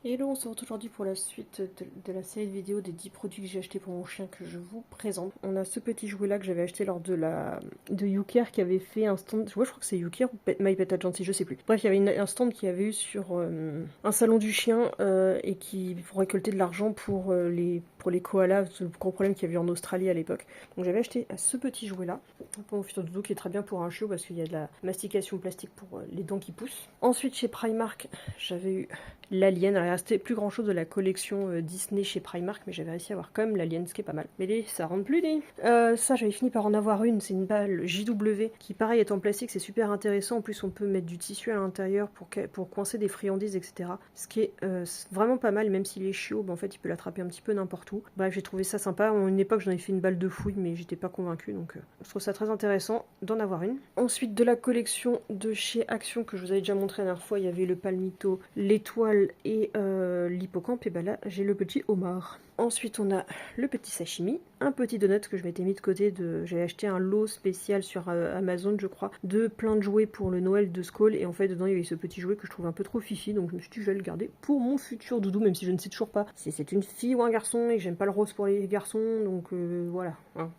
Hello, on se retrouve aujourd'hui pour la suite de la série de vidéos des 10 produits que j'ai achetés pour mon chien que je vous présente. On a ce petit jouet là que j'avais acheté lors de YouCare qui avait fait un stand, je crois que c'est YouCare ou My Pet Agency, je sais plus. Bref, il y avait un stand qui avait eu sur un salon du chien et qui pour récolter de l'argent pour les koalas, le gros problème qu'il y avait en Australie à l'époque. Donc j'avais acheté ce petit jouet là pour mon futur doudou qui est très bien pour un chiot parce qu'il y a de la mastication plastique pour les dents qui poussent. Ensuite chez Primark, j'avais eu l'Alien. Alors, il restait plus grand chose de la collection Disney chez Primark, mais j'avais réussi à avoir quand même l'Alien, ce qui est pas mal. Mais ça rentre plus les. Ça, j'avais fini par en avoir une. C'est une balle JW qui, pareil, est en plastique. C'est super intéressant. En plus, on peut mettre du tissu à l'intérieur pour coincer des friandises, etc. Ce qui est vraiment pas mal, même s'il est chiot. En fait, il peut l'attraper un petit peu n'importe où. Bref, j'ai trouvé ça sympa. À une époque, j'en ai fait une balle de fouille, mais j'étais pas convaincue. Donc, je trouve ça très intéressant d'en avoir une. Ensuite, de la collection de chez Action que je vous avais déjà montré la dernière fois, il y avait le palmito, l'étoile et l'hippocampe, et ben là j'ai le petit homard. Ensuite on a le petit sashimi, un petit donut que je m'étais mis de côté, j'ai acheté un lot spécial sur Amazon je crois, de plein de jouets pour le Noël de Skoll, et en fait dedans il y avait ce petit jouet que je trouve un peu trop fifi, donc je me suis dit je vais le garder pour mon futur doudou, même si je ne sais toujours pas si c'est une fille ou un garçon, et j'aime pas le rose pour les garçons, donc voilà.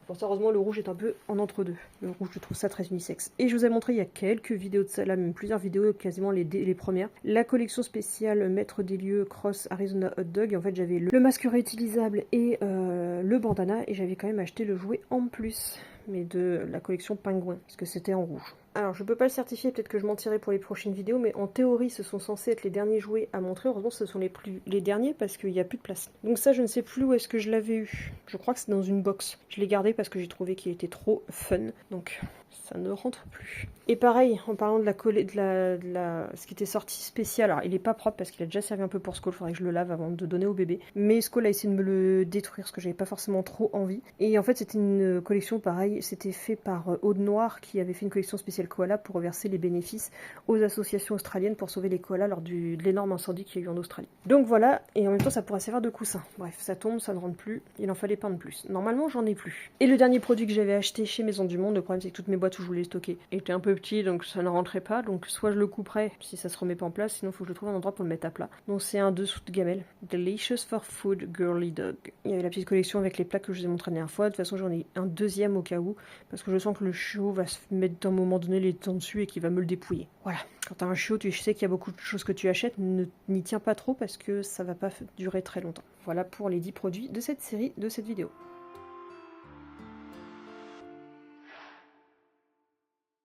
Pour ça heureusement le rouge est un peu en entre-deux, le rouge je trouve ça très unisexe. Et je vous ai montré il y a quelques vidéos de ça, là même plusieurs vidéos, quasiment les premières, la collection spéciale Maître des lieux Cross Arizona Hot Dog, et en fait j'avais le masque réutilisable et le bandana, et j'avais quand même acheté le jouet en plus, mais de la collection Pingouin, parce que c'était en rouge. Alors je peux pas le certifier, peut-être que je mentirai pour les prochaines vidéos, mais en théorie ce sont censés être les derniers jouets à montrer. Heureusement ce sont les derniers parce qu'il n'y a plus de place. Donc ça je ne sais plus où est-ce que je l'avais eu. Je crois que c'est dans une box. Je l'ai gardé parce que j'ai trouvé qu'il était trop fun. Donc ça ne rentre plus. Et pareil, en parlant de ce qui était sorti spécial, alors il est pas propre parce qu'il a déjà servi un peu pour Skoll, il faudrait que je le lave avant de donner au bébé. Mais Skoll a essayé de me le détruire parce que j'avais pas forcément trop envie. Et en fait c'était une collection pareil, c'était fait par Aude Noire qui avait fait une collection spéciale koala pour reverser les bénéfices aux associations australiennes pour sauver les koalas lors de l'énorme incendie qu'il y a eu en Australie. Donc voilà, et en même temps ça pourrait servir de coussin. Bref, ça tombe, ça ne rentre plus, il en fallait pas de plus. Normalement j'en ai plus. Et le dernier produit que j'avais acheté chez Maison du Monde, le problème c'est que toutes mes boîtes où je voulais les stocker étaient un peu petits, donc ça ne rentrait pas, donc soit je le couperais si ça se remet pas en place, sinon il faut que je trouve un endroit pour le mettre à plat. Donc c'est un dessous de gamelle, Delicious for Food Girly Dog. Il y avait la petite collection avec les plaques que je vous ai montré la dernière fois, de toute façon j'en ai un deuxième au cas où, parce que je sens que le chiot va se mettre à un moment donné les dents dessus et qu'il va me le dépouiller. Voilà. Quand t'as un chiot, tu sais qu'il y a beaucoup de choses que tu achètes, n'y tiens pas trop parce que ça va pas durer très longtemps. Voilà pour les 10 produits de cette série, de cette vidéo.